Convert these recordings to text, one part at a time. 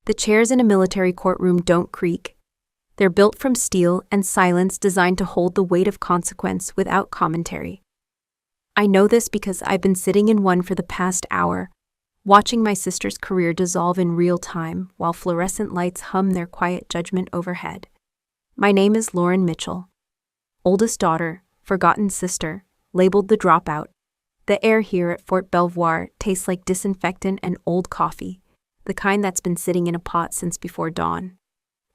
The chairs in a military courtroom don't creak. They're built from steel and silence designed to hold the weight of consequence without commentary. I know this because I've been sitting in one for the past hour, watching my sister's career dissolve in real time while fluorescent lights hum their quiet judgment overhead. My name is Lauren Mitchell. Oldest daughter, forgotten sister, labeled the dropout. The air here at Fort Belvoir tastes like disinfectant and old coffee, the kind that's been sitting in a pot since before dawn.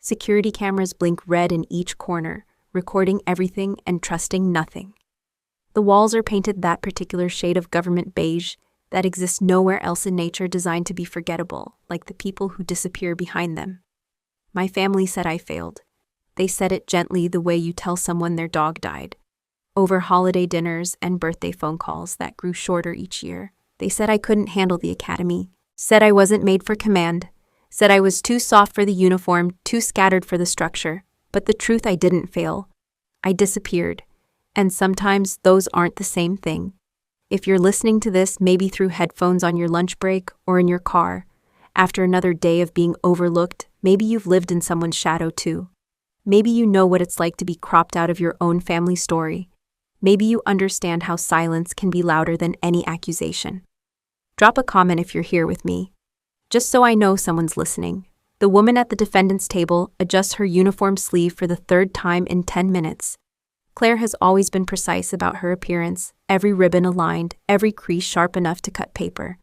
Security cameras blink red in each corner, recording everything and trusting nothing. The walls are painted that particular shade of government beige that exists nowhere else in nature, designed to be forgettable, like the people who disappear behind them. My family said I failed. They said it gently, the way you tell someone their dog died. Over holiday dinners and birthday phone calls that grew shorter each year, they said I couldn't handle the academy, said I wasn't made for command, said I was too soft for the uniform, too scattered for the structure. But the truth, I didn't fail. I disappeared. And sometimes those aren't the same thing. If you're listening to this, maybe through headphones on your lunch break or in your car, after another day of being overlooked, maybe you've lived in someone's shadow too. Maybe you know what it's like to be cropped out of your own family story. Maybe you understand how silence can be louder than any accusation. Drop a comment if you're here with me, just so I know someone's listening. The woman at the defendant's table adjusts her uniform sleeve for the third time in 10 minutes. Claire has always been precise about her appearance, every ribbon aligned, every crease sharp enough to cut paper.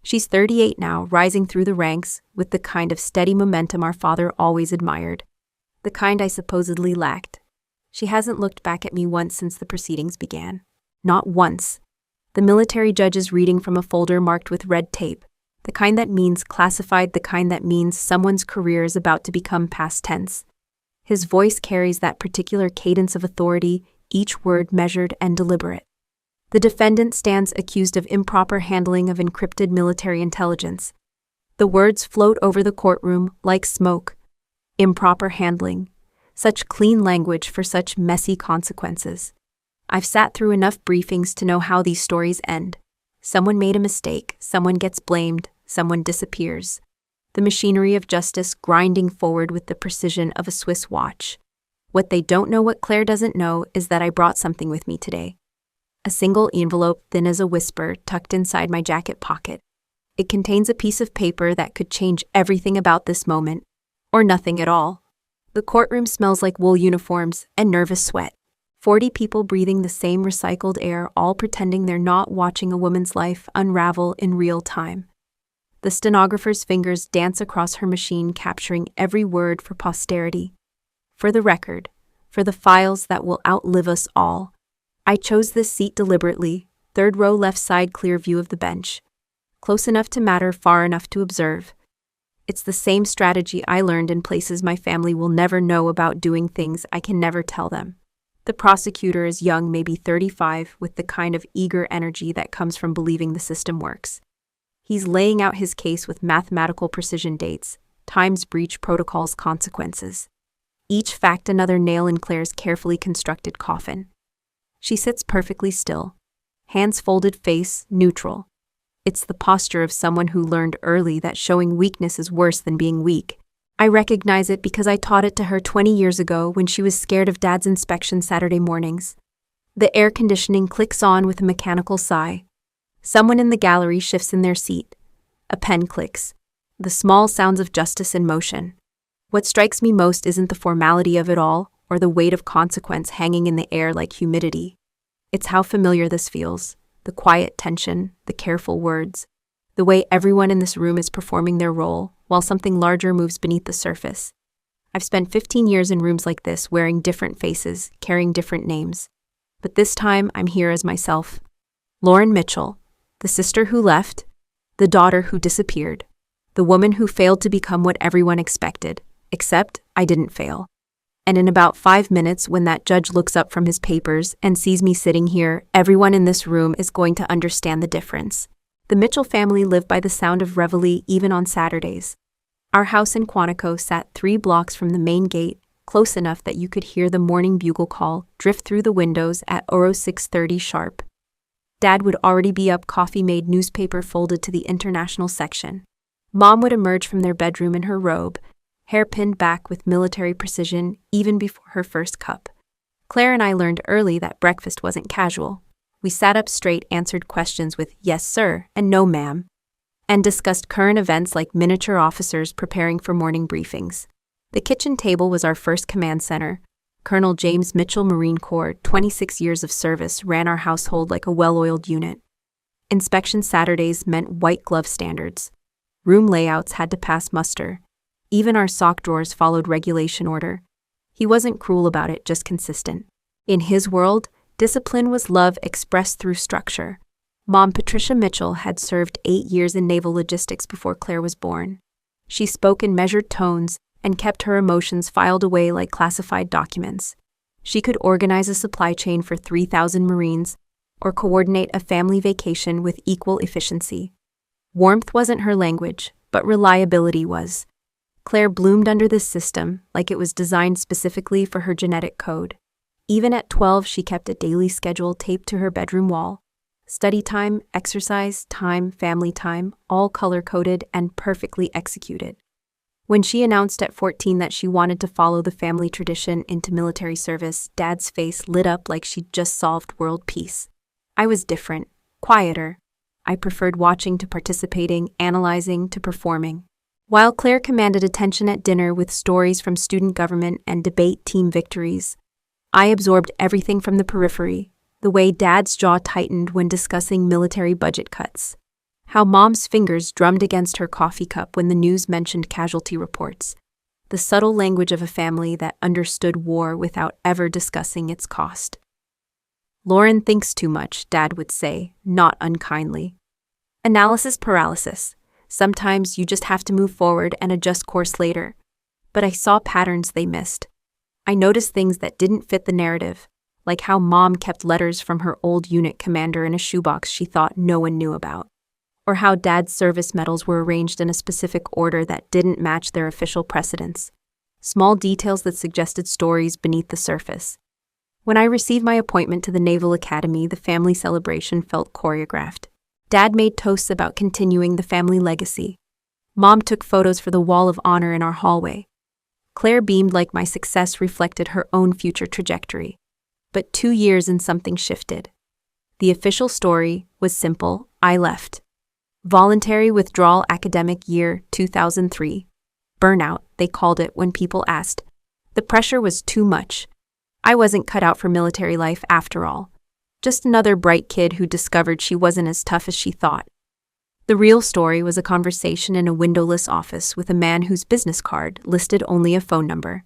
She's 38 now, rising through the ranks with the kind of steady momentum our father always admired. The kind I supposedly lacked. She hasn't looked back at me once since the proceedings began. Not once. The military judge is reading from a folder marked with red tape, the kind that means classified, the kind that means someone's career is about to become past tense. His voice carries that particular cadence of authority, each word measured and deliberate. The defendant stands accused of improper handling of encrypted military intelligence. The words float over the courtroom like smoke. Improper handling. Such clean language for such messy consequences. I've sat through enough briefings to know how these stories end. Someone made a mistake, someone gets blamed, someone disappears. The machinery of justice grinding forward with the precision of a Swiss watch. What they don't know, what Claire doesn't know, is that I brought something with me today. A single envelope, thin as a whisper, tucked inside my jacket pocket. It contains a piece of paper that could change everything about this moment, or nothing at all. The courtroom smells like wool uniforms and nervous sweat. 40 people breathing the same recycled air, all pretending they're not watching a woman's life unravel in real time. The stenographer's fingers dance across her machine, capturing every word for posterity. For the record, for the files that will outlive us all. I chose this seat deliberately, third row left side, clear view of the bench. Close enough to matter, far enough to observe. It's the same strategy I learned in places my family will never know about, doing things I can never tell them. The prosecutor is young, maybe 35, with the kind of eager energy that comes from believing the system works. He's laying out his case with mathematical precision, dates, times, breach protocols, consequences. Each fact another nail in Claire's carefully constructed coffin. She sits perfectly still, hands folded, face neutral. It's the posture of someone who learned early that showing weakness is worse than being weak. I recognize it because I taught it to her 20 years ago when she was scared of Dad's inspection Saturday mornings. The air conditioning clicks on with a mechanical sigh. Someone in the gallery shifts in their seat. A pen clicks. The small sounds of justice in motion. What strikes me most isn't the formality of it all, or the weight of consequence hanging in the air like humidity. It's how familiar this feels. The quiet tension, the careful words, the way everyone in this room is performing their role, while something larger moves beneath the surface. I've spent 15 years in rooms like this, wearing different faces, carrying different names. But this time, I'm here as myself. Lauren Mitchell, the sister who left, the daughter who disappeared, the woman who failed to become what everyone expected, except I didn't fail. And in about 5 minutes, when that judge looks up from his papers and sees me sitting here, everyone in this room is going to understand the difference. The Mitchell family lived by the sound of reveille even on Saturdays. Our house in Quantico sat 3 blocks from the main gate, close enough that you could hear the morning bugle call drift through the windows at 6:30 sharp. Dad would already be up, coffee made, newspaper folded to the international section. Mom would emerge from their bedroom in her robe, hair pinned back with military precision even before her first cup. Claire and I learned early that breakfast wasn't casual. We sat up straight, answered questions with "yes, sir" and "no, ma'am," and discussed current events like miniature officers preparing for morning briefings. The kitchen table was our first command center. Colonel James Mitchell, Marine Corps, 26 years of service, ran our household like a well-oiled unit. Inspection Saturdays meant white glove standards. Room layouts had to pass muster. Even our sock drawers followed regulation order. He wasn't cruel about it, just consistent. In his world, discipline was love expressed through structure. Mom Patricia Mitchell had served 8 years in naval logistics before Claire was born. She spoke in measured tones and kept her emotions filed away like classified documents. She could organize a supply chain for 3,000 Marines or coordinate a family vacation with equal efficiency. Warmth wasn't her language, but reliability was. Claire bloomed under this system like it was designed specifically for her genetic code. Even at 12, she kept a daily schedule taped to her bedroom wall. Study time, exercise time, family time, all color-coded and perfectly executed. When she announced at 14 that she wanted to follow the family tradition into military service, Dad's face lit up like she'd just solved world peace. I was different, quieter. I preferred watching to participating, analyzing to performing. While Claire commanded attention at dinner with stories from student government and debate team victories, I absorbed everything from the periphery, the way Dad's jaw tightened when discussing military budget cuts, how Mom's fingers drummed against her coffee cup when the news mentioned casualty reports, the subtle language of a family that understood war without ever discussing its cost. "Lauren thinks too much," Dad would say, not unkindly. Analysis paralysis. Sometimes you just have to move forward and adjust course later. But I saw patterns they missed. I noticed things that didn't fit the narrative, like how Mom kept letters from her old unit commander in a shoebox she thought no one knew about, or how Dad's service medals were arranged in a specific order that didn't match their official precedents. Small details that suggested stories beneath the surface. When I received my appointment to the Naval Academy, the family celebration felt choreographed. Dad made toasts about continuing the family legacy. Mom took photos for the wall of honor in our hallway. Claire beamed like my success reflected her own future trajectory. But 2 years and something shifted. The official story was simple: I left. Voluntary withdrawal, academic year 2003. Burnout, they called it when people asked. The pressure was too much. I wasn't cut out for military life after all. Just another bright kid who discovered she wasn't as tough as she thought. The real story was a conversation in a windowless office with a man whose business card listed only a phone number.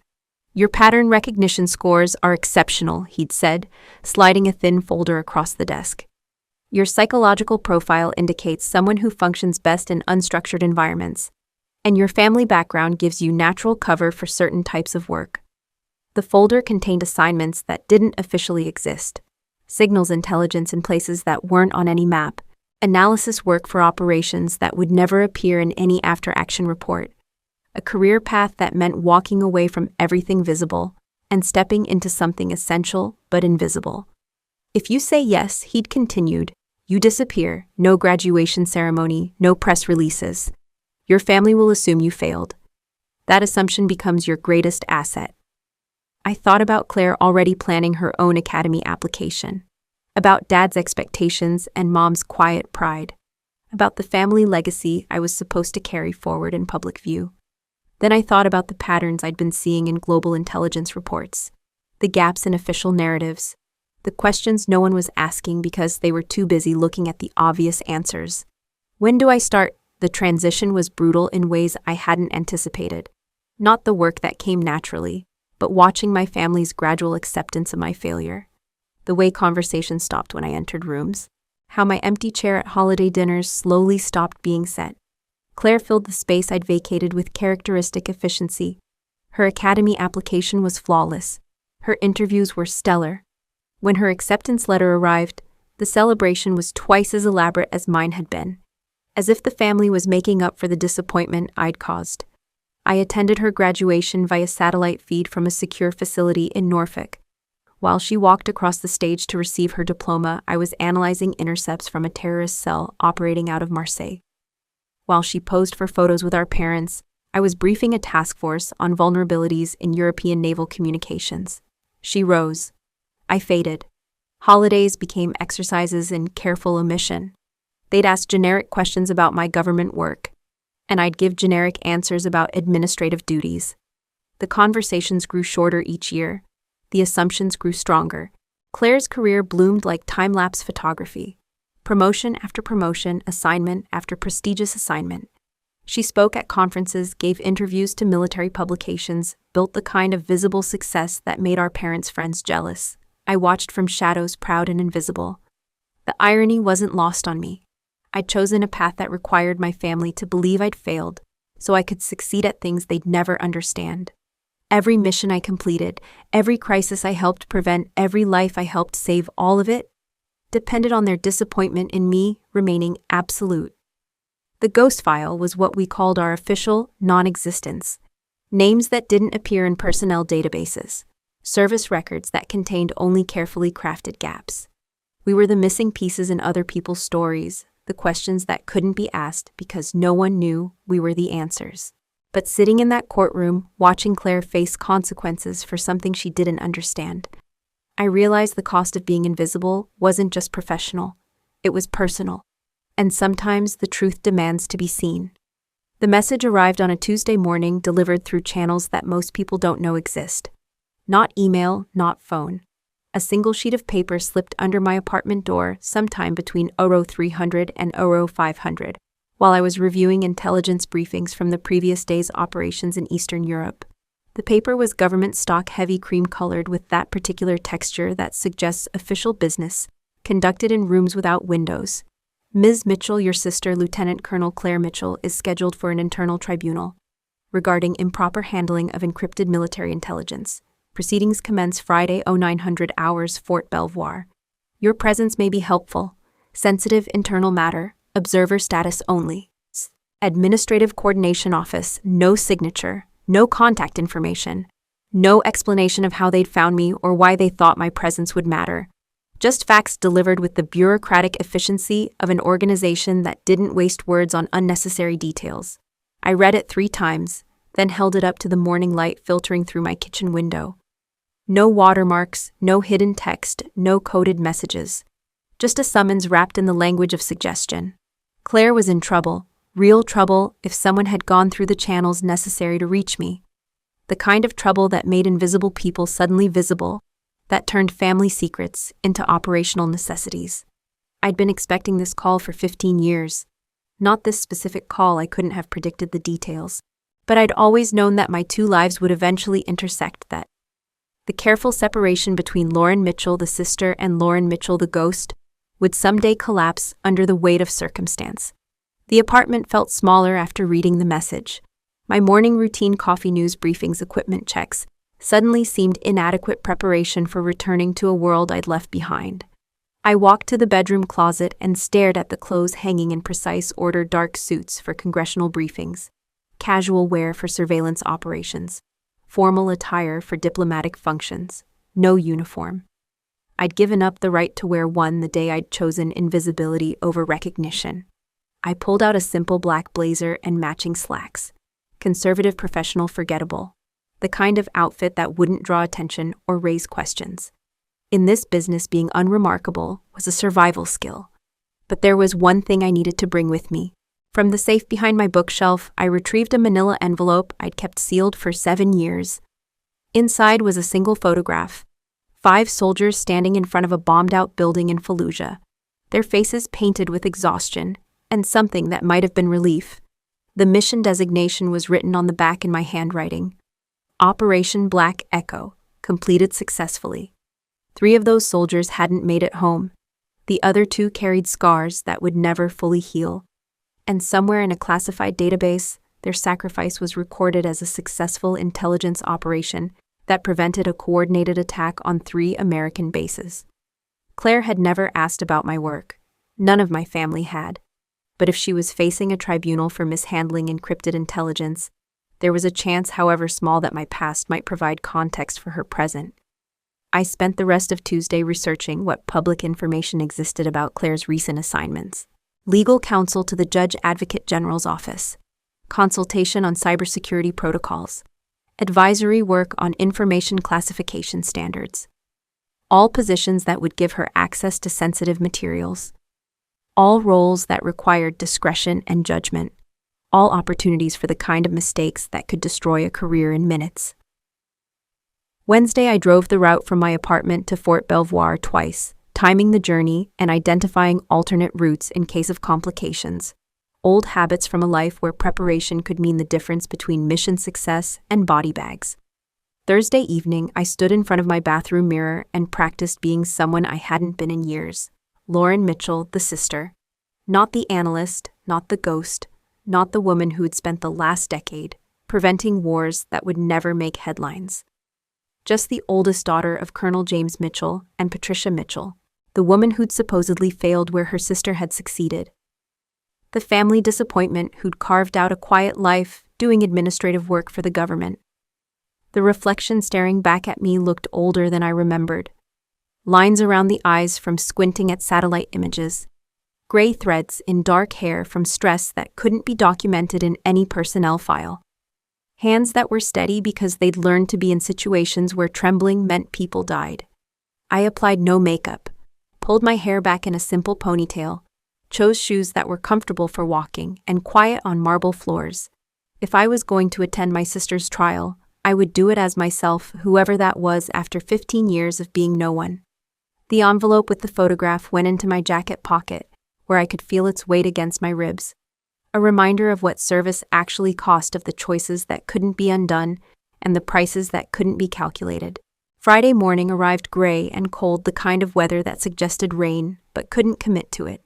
"Your pattern recognition scores are exceptional," he'd said, sliding a thin folder across the desk. "Your psychological profile indicates someone who functions best in unstructured environments, and your family background gives you natural cover for certain types of work." The folder contained assignments that didn't officially exist. Signals intelligence in places that weren't on any map, analysis work for operations that would never appear in any after-action report, a career path that meant walking away from everything visible and stepping into something essential but invisible. "If you say yes," he'd continued, "you disappear, no graduation ceremony, no press releases. Your family will assume you failed. That assumption becomes your greatest asset." I thought about Claire already planning her own academy application, about Dad's expectations and Mom's quiet pride, about the family legacy I was supposed to carry forward in public view. Then I thought about the patterns I'd been seeing in global intelligence reports, the gaps in official narratives, the questions no one was asking because they were too busy looking at the obvious answers. When do I start? The transition was brutal in ways I hadn't anticipated. Not the work that came naturally, but watching my family's gradual acceptance of my failure. The way conversation stopped when I entered rooms. How my empty chair at holiday dinners slowly stopped being set. Claire filled the space I'd vacated with characteristic efficiency. Her academy application was flawless. Her interviews were stellar. When her acceptance letter arrived, the celebration was twice as elaborate as mine had been, as if the family was making up for the disappointment I'd caused. I attended her graduation via satellite feed from a secure facility in Norfolk. While she walked across the stage to receive her diploma, I was analyzing intercepts from a terrorist cell operating out of Marseille. While she posed for photos with our parents, I was briefing a task force on vulnerabilities in European naval communications. She rose. I faded. Holidays became exercises in careful omission. They'd ask generic questions about my government work, and I'd give generic answers about administrative duties. The conversations grew shorter each year. The assumptions grew stronger. Claire's career bloomed like time-lapse photography. Promotion after promotion, assignment after prestigious assignment. She spoke at conferences, gave interviews to military publications, built the kind of visible success that made our parents' friends jealous. I watched from shadows, proud and invisible. The irony wasn't lost on me. I'd chosen a path that required my family to believe I'd failed, so I could succeed at things they'd never understand. Every mission I completed, every crisis I helped prevent, every life I helped save, all of it depended on their disappointment in me remaining absolute. The ghost file was what we called our official non-existence. Names that didn't appear in personnel databases. Service records that contained only carefully crafted gaps. We were the missing pieces in other people's stories, the questions that couldn't be asked because no one knew we were the answers. But sitting in that courtroom, watching Claire face consequences for something she didn't understand, I realized the cost of being invisible wasn't just professional, it was personal. And sometimes the truth demands to be seen. The message arrived on a Tuesday morning, delivered through channels that most people don't know exist. Not email, not phone. A single sheet of paper slipped under my apartment door sometime between 0300 and 0500, while I was reviewing intelligence briefings from the previous day's operations in Eastern Europe. The paper was government stock, heavy cream-colored with that particular texture that suggests official business, conducted in rooms without windows. Ms. Mitchell, your sister, Lieutenant Colonel Claire Mitchell, is scheduled for an internal tribunal regarding improper handling of encrypted military intelligence. Proceedings commence Friday 0900 hours, Fort Belvoir. Your presence may be helpful. Sensitive internal matter. Observer status only. Administrative Coordination Office. No signature. No contact information. No explanation of how they'd found me or why they thought my presence would matter. Just facts delivered with the bureaucratic efficiency of an organization that didn't waste words on unnecessary details. I read it 3 times, then held it up to the morning light filtering through my kitchen window. No watermarks, no hidden text, no coded messages. Just a summons wrapped in the language of suggestion. Claire was in trouble, real trouble, if someone had gone through the channels necessary to reach me. The kind of trouble that made invisible people suddenly visible, that turned family secrets into operational necessities. I'd been expecting this call for 15 years. Not this specific call, I couldn't have predicted the details. But I'd always known that my 2 lives would eventually intersect, that the careful separation between Lauren Mitchell, the sister, and Lauren Mitchell, the ghost, would someday collapse under the weight of circumstance. The apartment felt smaller after reading the message. My morning routine, coffee, news briefings, equipment checks, suddenly seemed inadequate preparation for returning to a world I'd left behind. I walked to the bedroom closet and stared at the clothes hanging in precise order: dark suits for congressional briefings, casual wear for surveillance operations, formal attire for diplomatic functions, no uniform. I'd given up the right to wear one the day I'd chosen invisibility over recognition. I pulled out a simple black blazer and matching slacks. Conservative, professional, forgettable. The kind of outfit that wouldn't draw attention or raise questions. In this business, being unremarkable was a survival skill. But there was one thing I needed to bring with me. From the safe behind my bookshelf, I retrieved a manila envelope I'd kept sealed for 7 years. Inside was a single photograph. 5 soldiers standing in front of a bombed-out building in Fallujah, their faces painted with exhaustion and something that might have been relief. The mission designation was written on the back in my handwriting. Operation Black Echo, completed successfully. 3 of those soldiers hadn't made it home. The other 2 carried scars that would never fully heal. And somewhere in a classified database, their sacrifice was recorded as a successful intelligence operation that prevented a coordinated attack on 3 American bases. Claire had never asked about my work. None of my family had. But if she was facing a tribunal for mishandling encrypted intelligence, there was a chance, however small, that my past might provide context for her present. I spent the rest of Tuesday researching what public information existed about Claire's recent assignments. legal counsel to the Judge Advocate General's office, consultation on cybersecurity protocols, advisory work on information classification standards. All positions that would give her access to sensitive materials. All roles that required discretion and judgment. All opportunities for the kind of mistakes that could destroy a career in minutes. Wednesday, I drove the route from my apartment to Fort Belvoir twice, timing the journey and identifying alternate routes in case of complications. Old habits from a life where preparation could mean the difference between mission success and body bags. Thursday evening, I stood in front of my bathroom mirror and practiced being someone I hadn't been in years. Lauren Mitchell, the sister. Not the analyst, not the ghost, not the woman who had spent the last decade preventing wars that would never make headlines. Just the oldest daughter of Colonel James Mitchell and Patricia Mitchell, the woman who'd supposedly failed where her sister had succeeded. The family disappointment who'd carved out a quiet life doing administrative work for the government. The reflection staring back at me looked older than I remembered. Lines around the eyes from squinting at satellite images. Gray threads in dark hair from stress that couldn't be documented in any personnel file. Hands that were steady because they'd learned to be in situations where trembling meant people died. I applied no makeup, pulled my hair back in a simple ponytail, chose shoes that were comfortable for walking and quiet on marble floors. If I was going to attend my sister's trial, I would do it as myself, whoever that was, after 15 years of being no one. The envelope with the photograph went into my jacket pocket, where I could feel its weight against my ribs. A reminder of what service actually cost, of the choices that couldn't be undone and the prices that couldn't be calculated. Friday morning arrived gray and cold, the kind of weather that suggested rain but couldn't commit to it.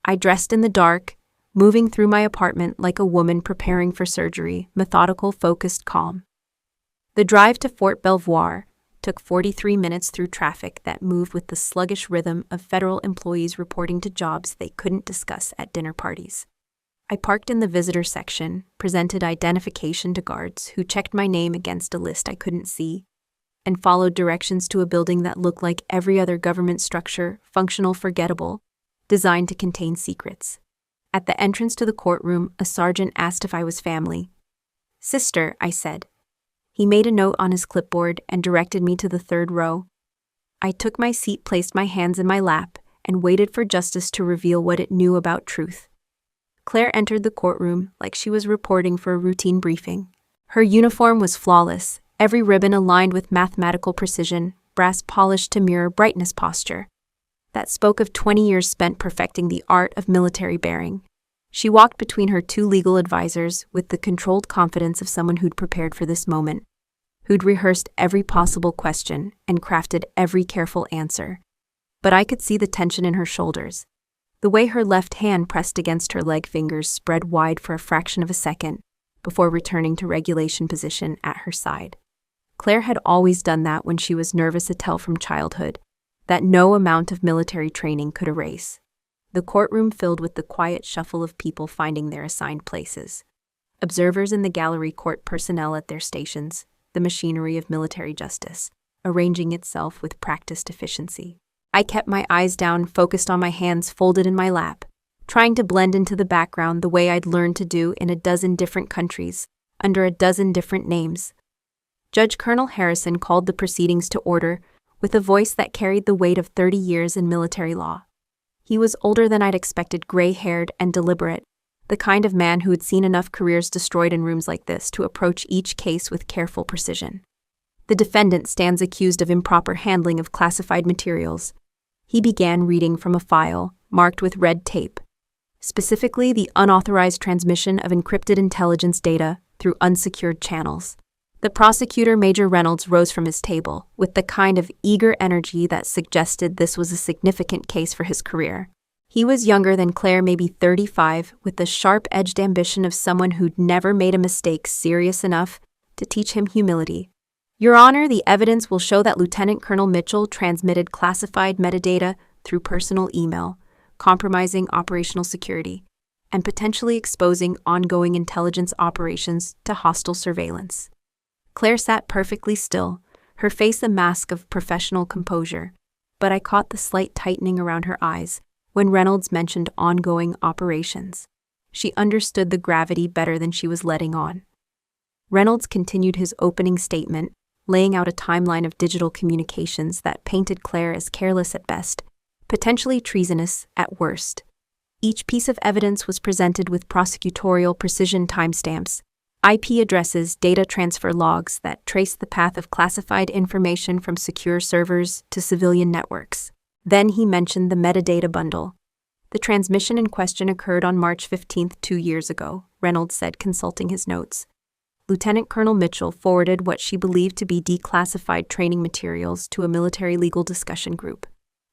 I dressed in the dark, moving through my apartment like a woman preparing for surgery, methodical, focused, calm. The drive to Fort Belvoir took 43 minutes through traffic that moved with the sluggish rhythm of federal employees reporting to jobs they couldn't discuss at dinner parties. I parked in the visitor section, presented identification to guards who checked my name against a list I couldn't see, and followed directions to a building that looked like every other government structure, functional, forgettable, designed to contain secrets. At the entrance to the courtroom, a sergeant asked if I was family. "Sister," I said. He made a note on his clipboard and directed me to the third row. I took my seat, placed my hands in my lap, and waited for justice to reveal what it knew about truth. Claire entered the courtroom like she was reporting for a routine briefing. Her uniform was flawless, every ribbon aligned with mathematical precision, brass polished to mirror brightness, posture that spoke of 20 years spent perfecting the art of military bearing. She walked between her two legal advisors with the controlled confidence of someone who'd prepared for this moment, who'd rehearsed every possible question and crafted every careful answer. But I could see the tension in her shoulders, the way her left hand pressed against her leg, fingers spread wide for a fraction of a second before returning to regulation position at her side. Claire had always done that when she was nervous, a tell from childhood that no amount of military training could erase. The courtroom filled with the quiet shuffle of people finding their assigned places. Observers in the gallery, court personnel at their stations, the machinery of military justice, arranging itself with practiced efficiency. I kept my eyes down, focused on my hands folded in my lap, trying to blend into the background the way I'd learned to do in a dozen different countries, under a dozen different names. Judge Colonel Harrison called the proceedings to order with a voice that carried the weight of 30 years in military law. He was older than I'd expected, gray-haired and deliberate, the kind of man who had seen enough careers destroyed in rooms like this to approach each case with careful precision. The defendant stands accused of improper handling of classified materials. He began reading from a file marked with red tape, specifically the unauthorized transmission of encrypted intelligence data through unsecured channels. The prosecutor, Major Reynolds, rose from his table with the kind of eager energy that suggested this was a significant case for his career. He was younger than Claire, maybe 35, with the sharp-edged ambition of someone who'd never made a mistake serious enough to teach him humility. "Your Honor, the evidence will show that Lieutenant Colonel Mitchell transmitted classified metadata through personal email, compromising operational security, and potentially exposing ongoing intelligence operations to hostile surveillance." Claire sat perfectly still, her face a mask of professional composure, but I caught the slight tightening around her eyes, When Reynolds mentioned ongoing operations, she understood the gravity better than she was letting on. Reynolds continued his opening statement, laying out a timeline of digital communications that painted Claire as careless at best, potentially treasonous at worst. Each piece of evidence was presented with prosecutorial precision timestamps, IP addresses, data transfer logs that traced the path of classified information from secure servers to civilian networks. Then he mentioned the metadata bundle. The transmission in question occurred on March 15, 2 years ago, Reynolds said, consulting his notes. Lieutenant Colonel Mitchell forwarded what she believed to be declassified training materials to a military legal discussion group.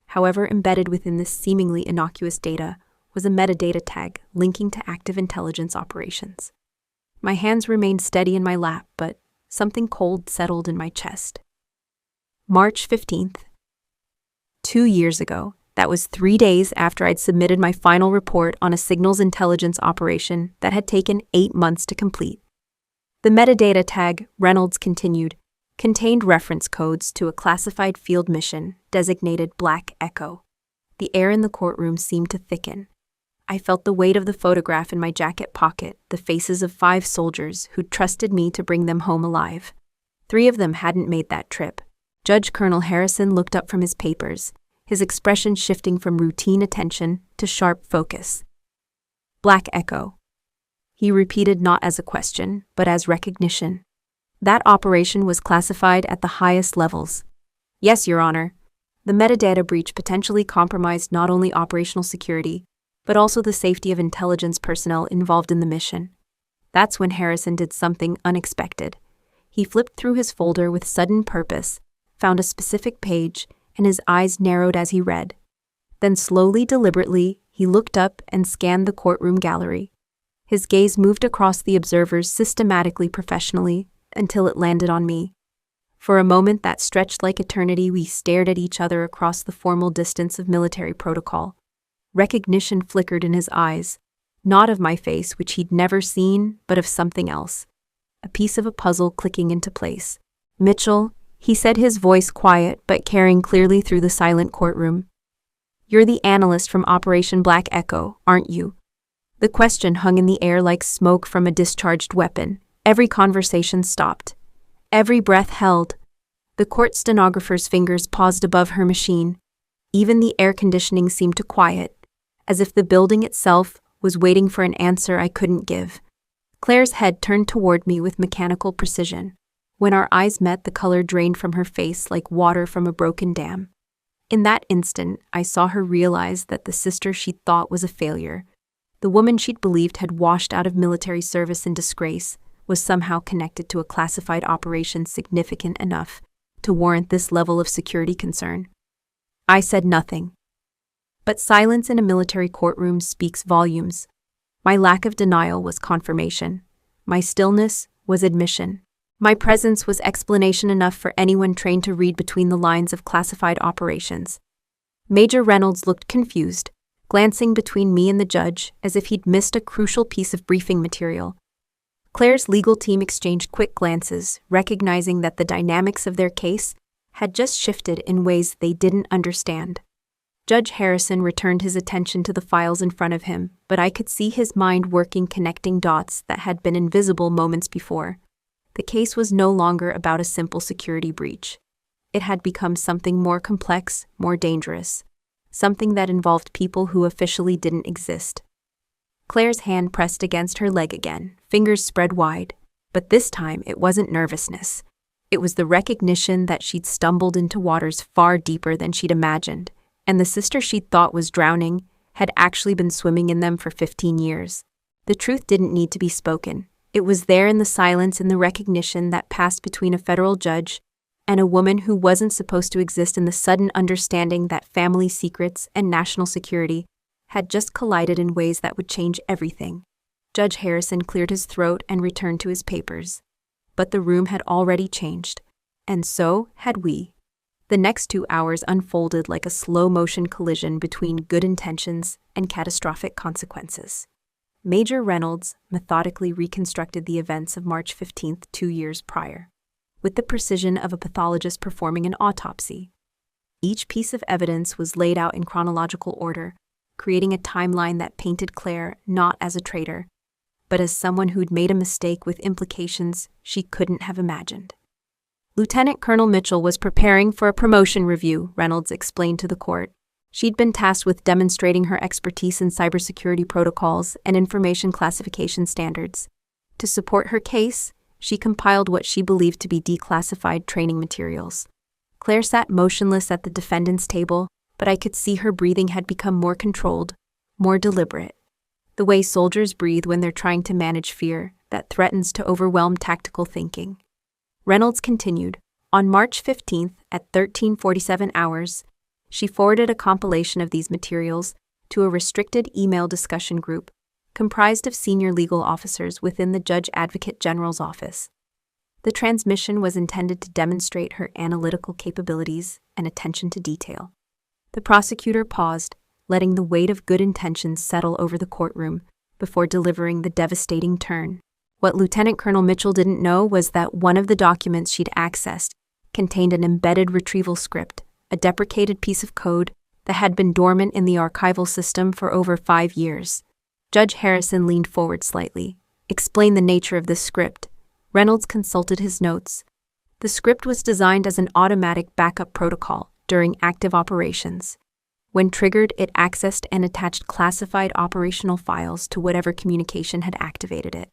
However, embedded within this seemingly innocuous data was a metadata tag linking to active intelligence operations. My hands remained steady in my lap, but something cold settled in my chest. March 15th. 2 years ago, that was 3 days after I'd submitted my final report on a signals intelligence operation that had taken 8 months to complete. The metadata tag, Reynolds continued, contained reference codes to a classified field mission designated Black Echo. The air in the courtroom seemed to thicken. I felt the weight of the photograph in my jacket pocket, the faces of 5 soldiers who'd trusted me to bring them home alive. 3 of them hadn't made that trip. Judge Colonel Harrison looked up from his papers, his expression shifting from routine attention to sharp focus. Black Echo. He repeated not as a question, but as recognition. That operation was classified at the highest levels. Yes, Your Honor. The metadata breach potentially compromised not only operational security, but also the safety of intelligence personnel involved in the mission. That's when Harrison did something unexpected. He flipped through his folder with sudden purpose, found a specific page, and his eyes narrowed as he read. Then slowly, deliberately, he looked up and scanned the courtroom gallery. His gaze moved across the observers systematically, professionally, until it landed on me. For a moment that stretched like eternity, we stared at each other across the formal distance of military protocol. Recognition flickered in his eyes, not of my face, which he'd never seen, but of something else. A piece of a puzzle clicking into place. Mitchell, he said, his voice quiet but carrying clearly through the silent courtroom. You're the analyst from Operation Black Echo, aren't you? The question hung in the air like smoke from a discharged weapon. Every conversation stopped. Every breath held. The court stenographer's fingers paused above her machine. Even the air conditioning seemed to quiet, as if the building itself was waiting for an answer I couldn't give. Claire's head turned toward me with mechanical precision. When our eyes met, the color drained from her face like water from a broken dam. In that instant, I saw her realize that the sister she'd thought was a failure, the woman she'd believed had washed out of military service in disgrace, was somehow connected to a classified operation significant enough to warrant this level of security concern. I said nothing. But silence in a military courtroom speaks volumes. My lack of denial was confirmation. My stillness was admission. My presence was explanation enough for anyone trained to read between the lines of classified operations. Major Reynolds looked confused, glancing between me and the judge as if he'd missed a crucial piece of briefing material. Claire's legal team exchanged quick glances, recognizing that the dynamics of their case had just shifted in ways they didn't understand. Judge Harrison returned his attention to the files in front of him, but I could see his mind working, connecting dots that had been invisible moments before. The case was no longer about a simple security breach. It had become something more complex, more dangerous, something that involved people who officially didn't exist. Claire's hand pressed against her leg again, fingers spread wide, but this time it wasn't nervousness. It was the recognition that she'd stumbled into waters far deeper than she'd imagined, and the sister she'd thought was drowning had actually been swimming in them for 15 years. The truth didn't need to be spoken. It was there in the silence and the recognition that passed between a federal judge and a woman who wasn't supposed to exist, in the sudden understanding that family secrets and national security had just collided in ways that would change everything. Judge Harrison cleared his throat and returned to his papers. But the room had already changed, and so had we. The next 2 hours unfolded like a slow-motion collision between good intentions and catastrophic consequences. Major Reynolds methodically reconstructed the events of March 15th, 2 years prior, with the precision of a pathologist performing an autopsy. Each piece of evidence was laid out in chronological order, creating a timeline that painted Claire not as a traitor, but as someone who'd made a mistake with implications she couldn't have imagined. Lieutenant Colonel Mitchell was preparing for a promotion review, Reynolds explained to the court. She'd been tasked with demonstrating her expertise in cybersecurity protocols and information classification standards. To support her case, she compiled what she believed to be declassified training materials. Claire sat motionless at the defendant's table, but I could see her breathing had become more controlled, more deliberate. The way soldiers breathe when they're trying to manage fear that threatens to overwhelm tactical thinking. Reynolds continued, on March 15th at 13:47 hours, she forwarded a compilation of these materials to a restricted email discussion group comprised of senior legal officers within the Judge Advocate General's office. The transmission was intended to demonstrate her analytical capabilities and attention to detail. The prosecutor paused, letting the weight of good intentions settle over the courtroom before delivering the devastating turn. What Lieutenant Colonel Mitchell didn't know was that one of the documents she'd accessed contained an embedded retrieval script, a deprecated piece of code that had been dormant in the archival system for over 5 years. Judge Harrison leaned forward slightly. Explain the nature of this script. Reynolds consulted his notes. The script was designed as an automatic backup protocol during active operations. When triggered, it accessed and attached classified operational files to whatever communication had activated it.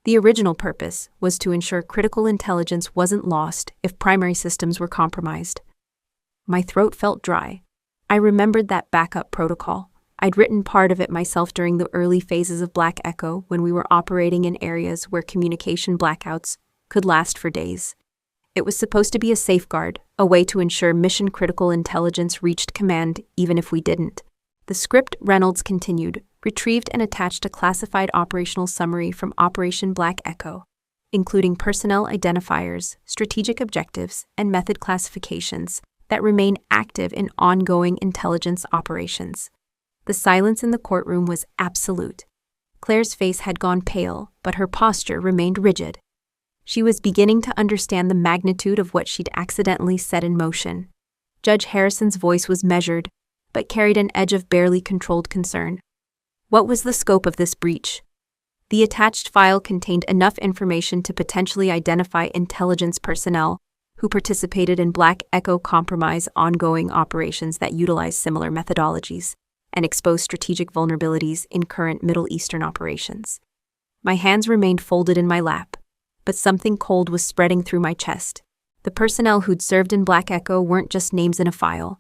The original purpose was to ensure critical intelligence wasn't lost if primary systems were compromised. My throat felt dry. I remembered that backup protocol. I'd written part of it myself during the early phases of Black Echo when we were operating in areas where communication blackouts could last for days. It was supposed to be a safeguard, a way to ensure mission-critical intelligence reached command even if we didn't. The script, Reynolds continued, retrieved and attached a classified operational summary from Operation Black Echo, including personnel identifiers, strategic objectives, and method classifications that remain active in ongoing intelligence operations. The silence in the courtroom was absolute. Claire's face had gone pale, but her posture remained rigid. She was beginning to understand the magnitude of what she'd accidentally set in motion. Judge Harrison's voice was measured, but carried an edge of barely controlled concern. What was the scope of this breach? The attached file contained enough information to potentially identify intelligence personnel who participated in Black Echo compromise ongoing operations that utilize similar methodologies and expose strategic vulnerabilities in current Middle Eastern operations. My hands remained folded in my lap, but something cold was spreading through my chest. The personnel who'd served in Black Echo weren't just names in a file.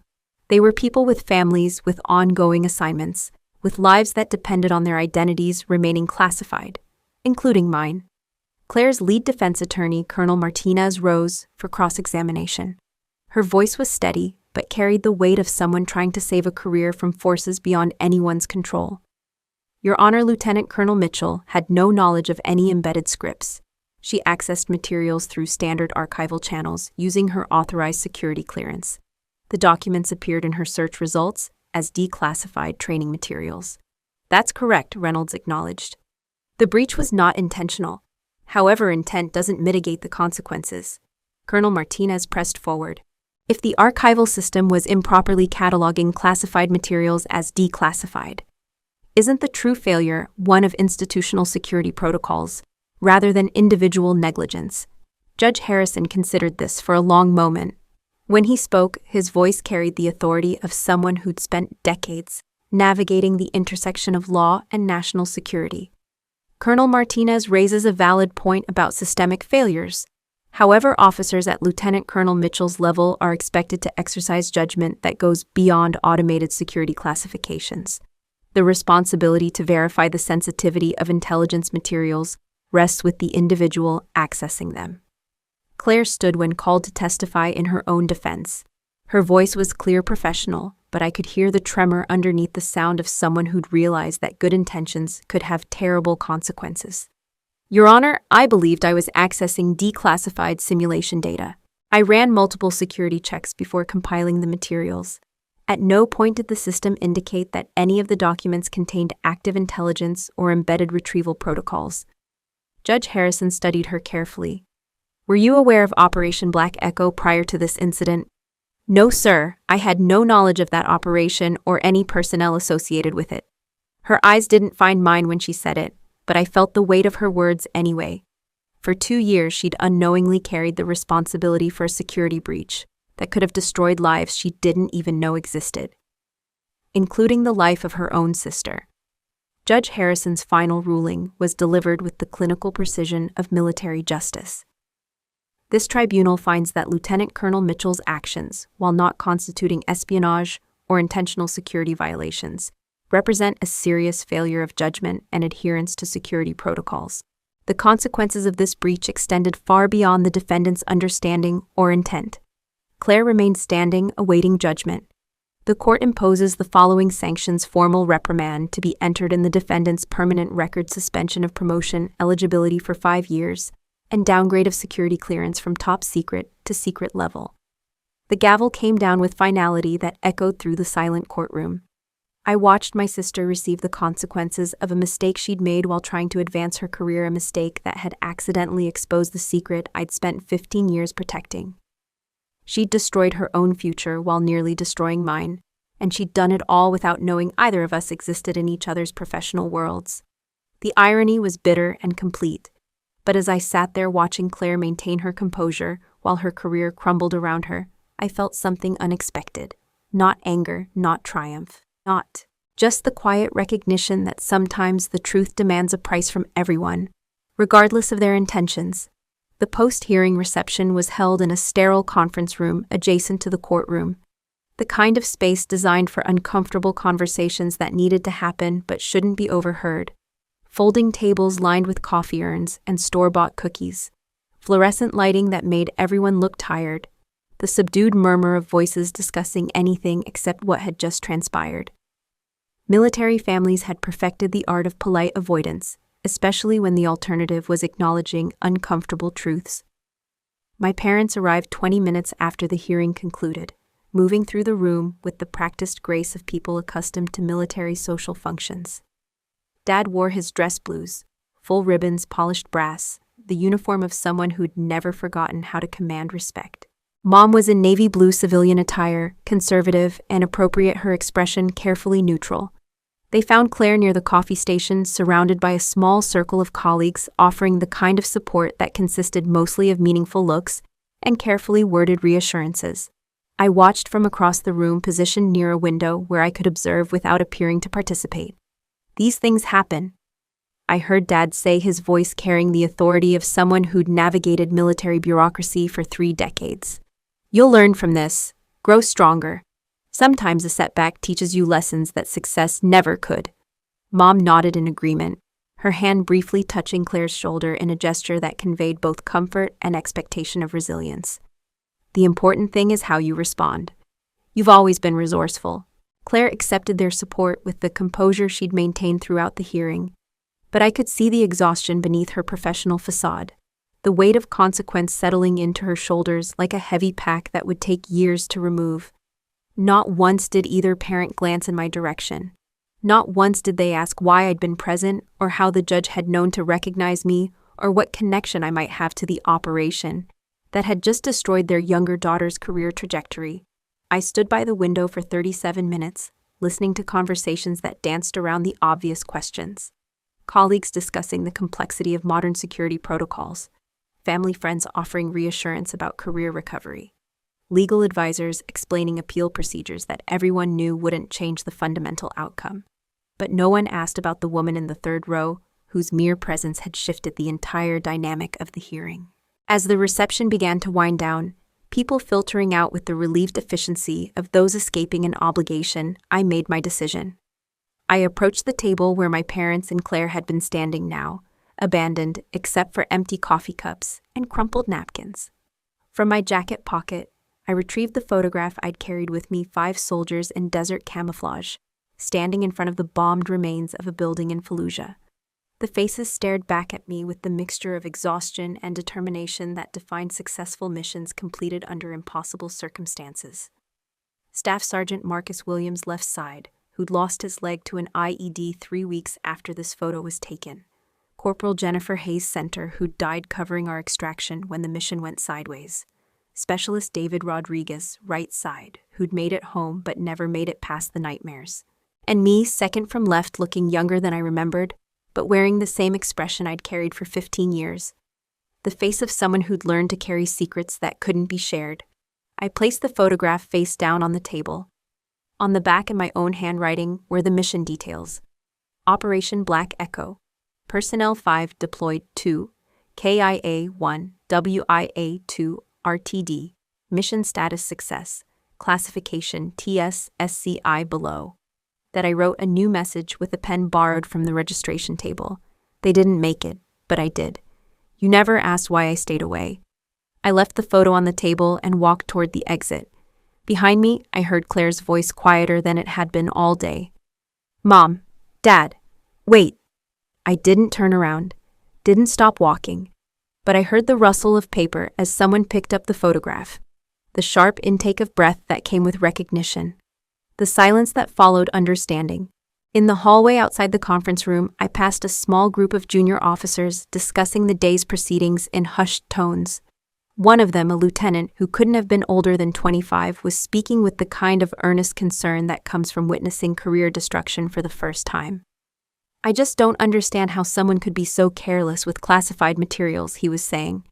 They were people with families, with ongoing assignments, with lives that depended on their identities remaining classified, including mine. Claire's lead defense attorney, Colonel Martinez, rose for cross-examination. Her voice was steady, but carried the weight of someone trying to save a career from forces beyond anyone's control. Your Honor, Lieutenant Colonel Mitchell had no knowledge of any embedded scripts. She accessed materials through standard archival channels using her authorized security clearance. The documents appeared in her search results as declassified training materials. That's correct, Reynolds acknowledged. The breach was not intentional. However, intent doesn't mitigate the consequences. Colonel Martinez pressed forward. If the archival system was improperly cataloging classified materials as declassified, isn't the true failure one of institutional security protocols, rather than individual negligence? Judge Harrison considered this for a long moment. When he spoke, his voice carried the authority of someone who'd spent decades navigating the intersection of law and national security. Colonel Martinez raises a valid point about systemic failures. However, officers at Lieutenant Colonel Mitchell's level are expected to exercise judgment that goes beyond automated security classifications. The responsibility to verify the sensitivity of intelligence materials rests with the individual accessing them. Claire stood when called to testify in her own defense. Her voice was clear, professional, but I could hear the tremor underneath the sound of someone who'd realized that good intentions could have terrible consequences. Your Honor, I believed I was accessing declassified simulation data. I ran multiple security checks before compiling the materials. At no point did the system indicate that any of the documents contained active intelligence or embedded retrieval protocols. Judge Harrison studied her carefully. Were you aware of Operation Black Echo prior to this incident? No, sir, I had no knowledge of that operation or any personnel associated with it. Her eyes didn't find mine when she said it, but I felt the weight of her words anyway. For 2 years, she'd unknowingly carried the responsibility for a security breach that could have destroyed lives she didn't even know existed, including the life of her own sister. Judge Harrison's final ruling was delivered with the clinical precision of military justice. This tribunal finds that Lieutenant Colonel Mitchell's actions, while not constituting espionage or intentional security violations, represent a serious failure of judgment and adherence to security protocols. The consequences of this breach extended far beyond the defendant's understanding or intent. Claire remained standing, awaiting judgment. The court imposes the following sanctions: formal reprimand to be entered in the defendant's permanent record, suspension of promotion eligibility for 5 years, and downgrade of security clearance from top secret to secret level. The gavel came down with finality that echoed through the silent courtroom. I watched my sister receive the consequences of a mistake she'd made while trying to advance her career, a mistake that had accidentally exposed the secret I'd spent 15 years protecting. She'd destroyed her own future while nearly destroying mine, and she'd done it all without knowing either of us existed in each other's professional worlds. The irony was bitter and complete, but as I sat there watching Claire maintain her composure while her career crumbled around her, I felt something unexpected. Not anger, not triumph, not just the quiet recognition that sometimes the truth demands a price from everyone, regardless of their intentions. The post-hearing reception was held in a sterile conference room adjacent to the courtroom, the kind of space designed for uncomfortable conversations that needed to happen but shouldn't be overheard. Folding tables lined with coffee urns and store-bought cookies, fluorescent lighting that made everyone look tired, the subdued murmur of voices discussing anything except what had just transpired. Military families had perfected the art of polite avoidance, especially when the alternative was acknowledging uncomfortable truths. My parents arrived 20 minutes after the hearing concluded, moving through the room with the practiced grace of people accustomed to military social functions. Dad wore his dress blues, full ribbons, polished brass, the uniform of someone who'd never forgotten how to command respect. Mom was in navy blue civilian attire, conservative and appropriate, her expression carefully neutral. They found Claire near the coffee station, surrounded by a small circle of colleagues offering the kind of support that consisted mostly of meaningful looks and carefully worded reassurances. I watched from across the room, positioned near a window where I could observe without appearing to participate. These things happen, I heard Dad say, his voice carrying the authority of someone who'd navigated military bureaucracy for 3 decades. You'll learn from this, grow stronger. Sometimes a setback teaches you lessons that success never could. Mom nodded in agreement, her hand briefly touching Claire's shoulder in a gesture that conveyed both comfort and expectation of resilience. The important thing is how you respond. You've always been resourceful. Claire accepted their support with the composure she'd maintained throughout the hearing, but I could see the exhaustion beneath her professional facade, the weight of consequence settling into her shoulders like a heavy pack that would take years to remove. Not once did either parent glance in my direction. Not once did they ask why I'd been present, or how the judge had known to recognize me, or what connection I might have to the operation that had just destroyed their younger daughter's career trajectory. I stood by the window for 37 minutes, listening to conversations that danced around the obvious questions. Colleagues discussing the complexity of modern security protocols, family friends offering reassurance about career recovery, legal advisors explaining appeal procedures that everyone knew wouldn't change the fundamental outcome. But no one asked about the woman in the third row, whose mere presence had shifted the entire dynamic of the hearing. As the reception began to wind down, people filtering out with the relieved efficiency of those escaping an obligation, I made my decision. I approached the table where my parents and Claire had been standing now, abandoned except for empty coffee cups and crumpled napkins. From my jacket pocket, I retrieved the photograph I'd carried with me, 5 soldiers in desert camouflage, standing in front of the bombed remains of a building in Fallujah. The faces stared back at me with the mixture of exhaustion and determination that defined successful missions completed under impossible circumstances. Staff Sergeant Marcus Williams' left side, who'd lost his leg to an IED 3 weeks after this photo was taken. Corporal Jennifer Hayes Center, who'd died covering our extraction when the mission went sideways. Specialist David Rodriguez, right side, who'd made it home but never made it past the nightmares. And me, second from left, looking younger than I remembered, but wearing the same expression I'd carried for 15 years. The face of someone who'd learned to carry secrets that couldn't be shared. I placed the photograph face down on the table. On the back in my own handwriting were the mission details. Operation Black Echo. Personnel 5 deployed to KIA 1, WIA 2, RTD. Mission status success. Classification TS-SCI below. That I wrote a new message with a pen borrowed from the registration table. They didn't make it, but I did. You never asked why I stayed away. I left the photo on the table and walked toward the exit. Behind me, I heard Claire's voice quieter than it had been all day. Mom, Dad, wait. I didn't turn around, didn't stop walking, but I heard the rustle of paper as someone picked up the photograph. The sharp intake of breath that came with recognition. The silence that followed understanding. In the hallway outside the conference room, I passed a small group of junior officers discussing the day's proceedings in hushed tones. One of them, a lieutenant who couldn't have been older than 25, was speaking with the kind of earnest concern that comes from witnessing career destruction for the first time. I just don't understand how someone could be so careless with classified materials, he was saying.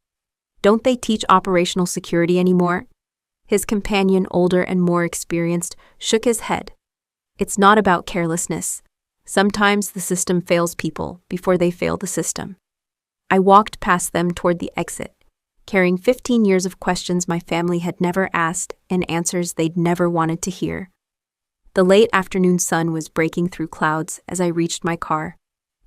Don't they teach operational security anymore? His companion, older and more experienced, shook his head. It's not about carelessness. Sometimes the system fails people before they fail the system. I walked past them toward the exit, carrying 15 years of questions my family had never asked and answers they'd never wanted to hear. The late afternoon sun was breaking through clouds as I reached my car,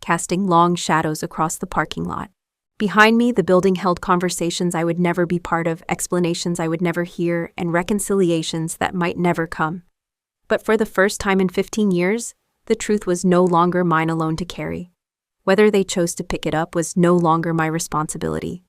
casting long shadows across the parking lot. Behind me, the building held conversations I would never be part of, explanations I would never hear, and reconciliations that might never come. But for the first time in 15 years, the truth was no longer mine alone to carry. Whether they chose to pick it up was no longer my responsibility.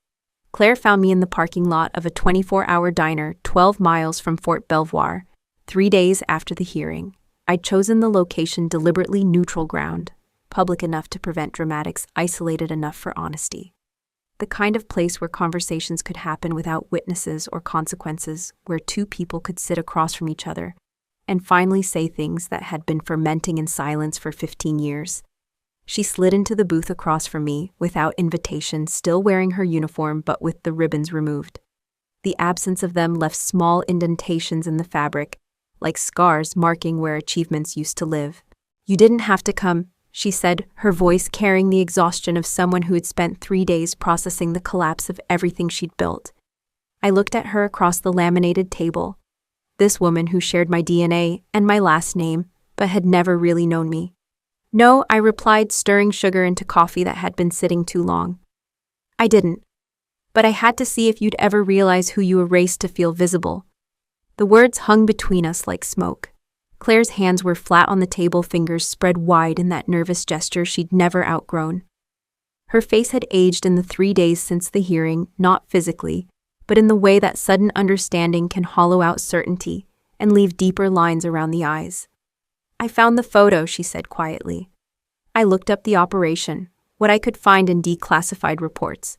Claire found me in the parking lot of a 24-hour diner 12 miles from Fort Belvoir, 3 days after the hearing. I'd chosen the location deliberately neutral ground, public enough to prevent dramatics, isolated enough for honesty. The kind of place where conversations could happen without witnesses or consequences, where two people could sit across from each other and finally say things that had been fermenting in silence for 15 years. She slid into the booth across from me, without invitation, still wearing her uniform but with the ribbons removed. The absence of them left small indentations in the fabric, like scars marking where achievements used to live. You didn't have to come, she said, her voice carrying the exhaustion of someone who had spent 3 days processing the collapse of everything she'd built. I looked at her across the laminated table. This woman who shared my DNA and my last name, but had never really known me. No, I replied, stirring sugar into coffee that had been sitting too long. I didn't. But I had to see if you'd ever realize who you erased to feel visible. The words hung between us like smoke. Claire's hands were flat on the table, fingers spread wide in that nervous gesture she'd never outgrown. Her face had aged in the 3 days since the hearing, not physically, but in the way that sudden understanding can hollow out certainty and leave deeper lines around the eyes. I found the photo, she said quietly. I looked up the operation, what I could find in declassified reports.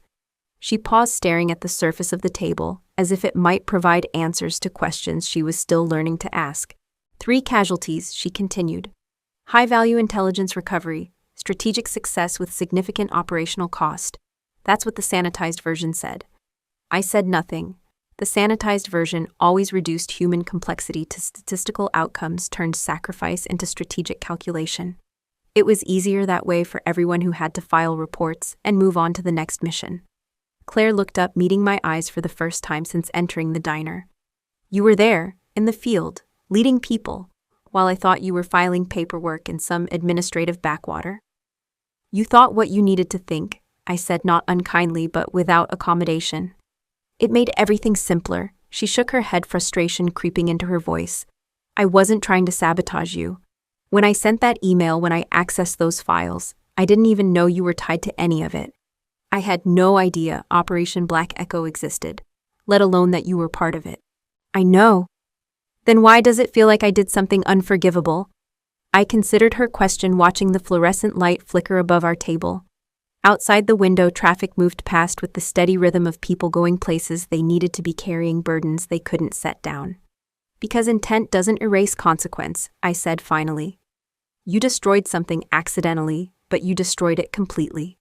She paused, staring at the surface of the table, as if it might provide answers to questions she was still learning to ask. 3 casualties, she continued. High-value intelligence recovery, strategic success with significant operational cost. That's what the sanitized version said. I said nothing. The sanitized version always reduced human complexity to statistical outcomes, turned sacrifice into strategic calculation. It was easier that way for everyone who had to file reports and move on to the next mission. Claire looked up, meeting my eyes for the first time since entering the diner. You were there, in the field, leading people, while I thought you were filing paperwork in some administrative backwater. You thought what you needed to think, I said, not unkindly but without accommodation. It made everything simpler. She shook her head, frustration creeping into her voice. I wasn't trying to sabotage you. When I sent that email, when I accessed those files, I didn't even know you were tied to any of it. I had no idea Operation Black Echo existed, let alone that you were part of it. I know. Then why does it feel like I did something unforgivable? I considered her question, watching the fluorescent light flicker above our table. Outside the window, traffic moved past with the steady rhythm of people going places they needed to be, carrying burdens they couldn't set down. Because intent doesn't erase consequence, I said finally. You destroyed something accidentally, but you destroyed it completely.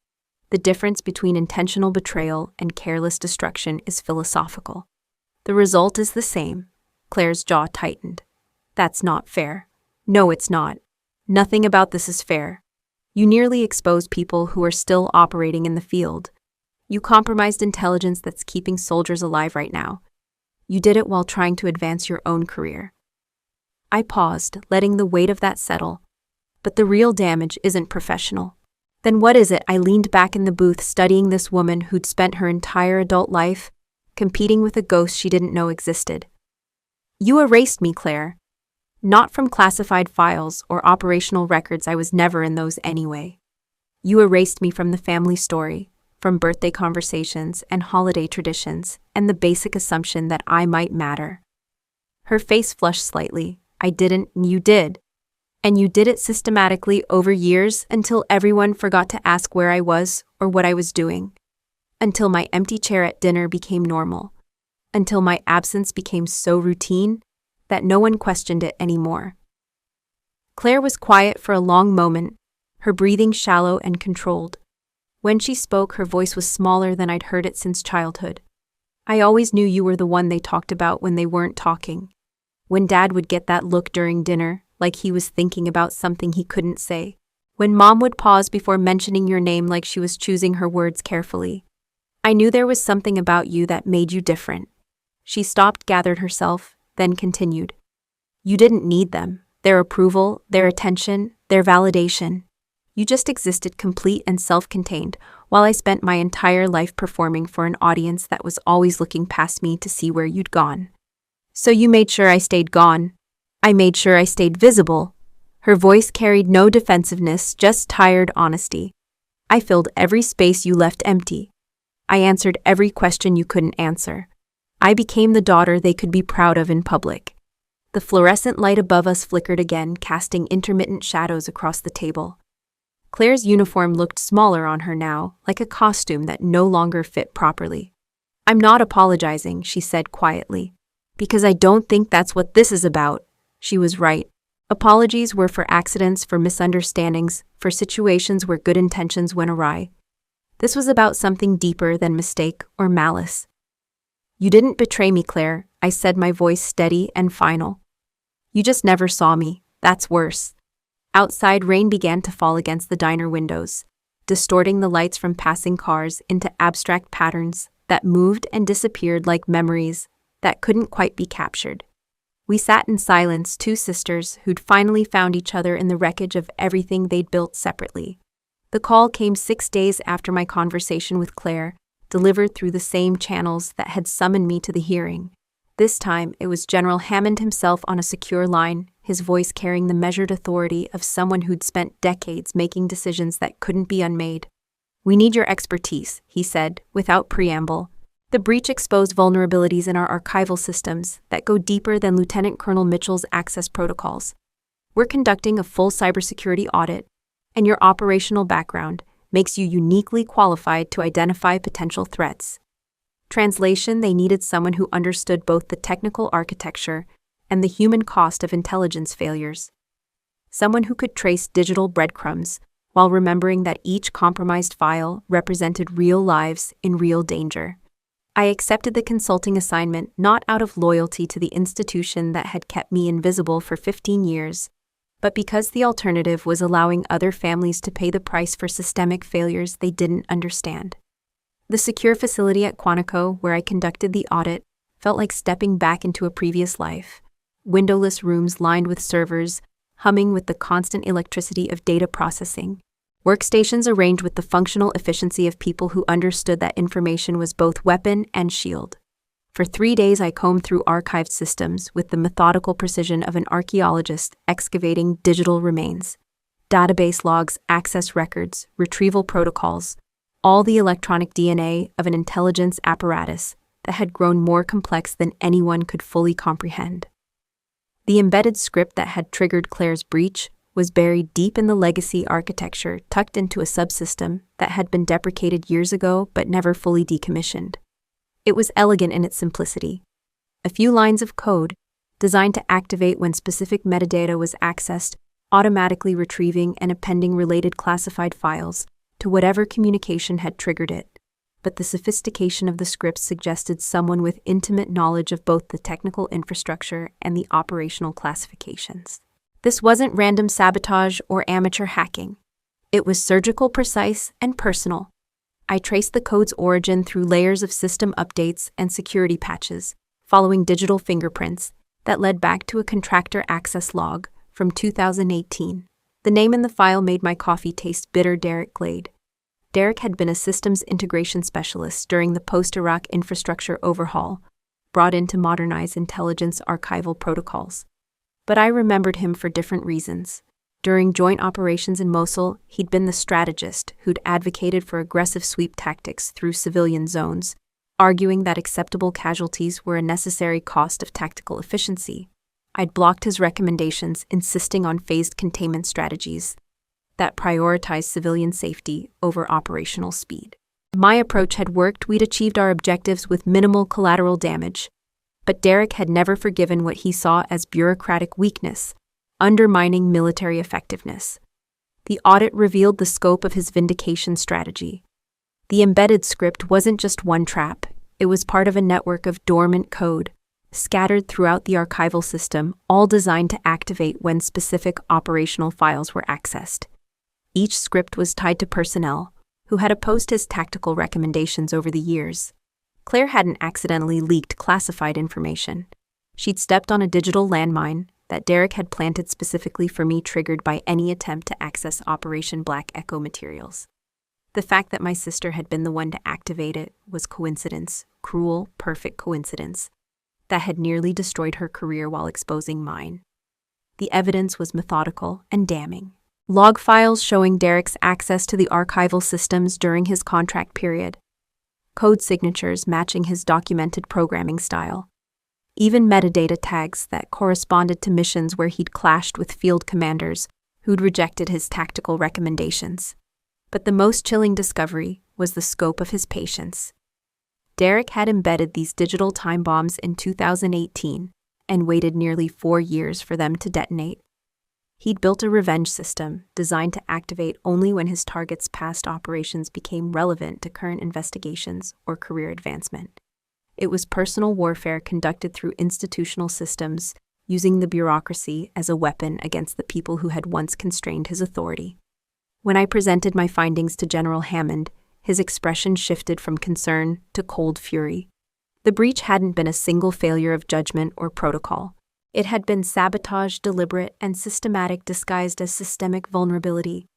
The difference between intentional betrayal and careless destruction is philosophical. The result is the same. Claire's jaw tightened. That's not fair. No, it's not. Nothing about this is fair. You nearly exposed people who are still operating in the field. You compromised intelligence that's keeping soldiers alive right now. You did it while trying to advance your own career. I paused, letting the weight of that settle. But the real damage isn't professional. Then what is it? I leaned back in the booth, studying this woman who'd spent her entire adult life competing with a ghost she didn't know existed. You erased me, Claire. Not from classified files or operational records, I was never in those anyway. You erased me from the family story, from birthday conversations and holiday traditions, and the basic assumption that I might matter. Her face flushed slightly. I didn't, you did. And you did it systematically over years until everyone forgot to ask where I was or what I was doing. Until my empty chair at dinner became normal. Until my absence became so routine that no one questioned it anymore. Claire was quiet for a long moment, her breathing shallow and controlled. When she spoke, her voice was smaller than I'd heard it since childhood. I always knew you were the one they talked about when they weren't talking. When Dad would get that look during dinner, like he was thinking about something he couldn't say. When Mom would pause before mentioning your name like she was choosing her words carefully. I knew there was something about you that made you different. She stopped, gathered herself, then continued. You didn't need them, their approval, their attention, their validation. You just existed complete and self-contained, while I spent my entire life performing for an audience that was always looking past me to see where you'd gone. So you made sure I stayed gone. I made sure I stayed visible. Her voice carried no defensiveness, just tired honesty. I filled every space you left empty. I answered every question you couldn't answer. I became the daughter they could be proud of in public. The fluorescent light above us flickered again, casting intermittent shadows across the table. Claire's uniform looked smaller on her now, like a costume that no longer fit properly. I'm not apologizing, she said quietly. Because I don't think that's what this is about. She was right. Apologies were for accidents, for misunderstandings, for situations where good intentions went awry. This was about something deeper than mistake or malice. You didn't betray me, Claire, I said, my voice steady and final. You just never saw me. That's worse. Outside, rain began to fall against the diner windows, distorting the lights from passing cars into abstract patterns that moved and disappeared like memories that couldn't quite be captured. We sat in silence, two sisters who'd finally found each other in the wreckage of everything they'd built separately. The call came 6 days after my conversation with Claire, delivered through the same channels that had summoned me to the hearing. This time, it was General Hammond himself on a secure line, his voice carrying the measured authority of someone who'd spent decades making decisions that couldn't be unmade. We need your expertise, he said, without preamble. The breach exposed vulnerabilities in our archival systems that go deeper than Lieutenant Colonel Mitchell's access protocols. We're conducting a full cybersecurity audit, and your operational background makes you uniquely qualified to identify potential threats. Translation: they needed someone who understood both the technical architecture and the human cost of intelligence failures. Someone who could trace digital breadcrumbs while remembering that each compromised file represented real lives in real danger. I accepted the consulting assignment not out of loyalty to the institution that had kept me invisible for 15 years, but because the alternative was allowing other families to pay the price for systemic failures they didn't understand. The secure facility at Quantico, where I conducted the audit, felt like stepping back into a previous life. Windowless rooms lined with servers, humming with the constant electricity of data processing. Workstations arranged with the functional efficiency of people who understood that information was both weapon and shield. For 3 days I combed through archived systems with the methodical precision of an archaeologist excavating digital remains. Database logs, access records, retrieval protocols, all the electronic DNA of an intelligence apparatus that had grown more complex than anyone could fully comprehend. The embedded script that had triggered Claire's breach was buried deep in the legacy architecture tucked into a subsystem that had been deprecated years ago but never fully decommissioned. It was elegant in its simplicity. A few lines of code, designed to activate when specific metadata was accessed, automatically retrieving and appending related classified files to whatever communication had triggered it. But the sophistication of the script suggested someone with intimate knowledge of both the technical infrastructure and the operational classifications. This wasn't random sabotage or amateur hacking. It was surgical, precise, and personal. I traced the code's origin through layers of system updates and security patches, following digital fingerprints that led back to a contractor access log from 2018. The name in the file made my coffee taste bitter. Derek Glade. Derek had been a systems integration specialist during the post-Iraq infrastructure overhaul, brought in to modernize intelligence archival protocols. But I remembered him for different reasons. During joint operations in Mosul, he'd been the strategist who'd advocated for aggressive sweep tactics through civilian zones, arguing that acceptable casualties were a necessary cost of tactical efficiency. I'd blocked his recommendations, insisting on phased containment strategies that prioritized civilian safety over operational speed. My approach had worked. We'd achieved our objectives with minimal collateral damage. But Derek had never forgiven what he saw as bureaucratic weakness, undermining military effectiveness. The audit revealed the scope of his vindication strategy. The embedded script wasn't just one trap, it was part of a network of dormant code, scattered throughout the archival system, all designed to activate when specific operational files were accessed. Each script was tied to personnel, who had opposed his tactical recommendations over the years. Claire hadn't accidentally leaked classified information. She'd stepped on a digital landmine that Derek had planted specifically for me, triggered by any attempt to access Operation Black Echo materials. The fact that my sister had been the one to activate it was coincidence, cruel, perfect coincidence, that had nearly destroyed her career while exposing mine. The evidence was methodical and damning. Log files showing Derek's access to the archival systems during his contract period. Code signatures matching his documented programming style. Even metadata tags that corresponded to missions where he'd clashed with field commanders who'd rejected his tactical recommendations. But the most chilling discovery was the scope of his patience. Derek had embedded these digital time bombs in 2018 and waited nearly 4 years for them to detonate. He'd built a revenge system designed to activate only when his target's past operations became relevant to current investigations or career advancement. It was personal warfare conducted through institutional systems, using the bureaucracy as a weapon against the people who had once constrained his authority. When I presented my findings to General Hammond, his expression shifted from concern to cold fury. The breach hadn't been a single failure of judgment or protocol. It had been sabotage, deliberate and systematic, disguised as systemic vulnerability.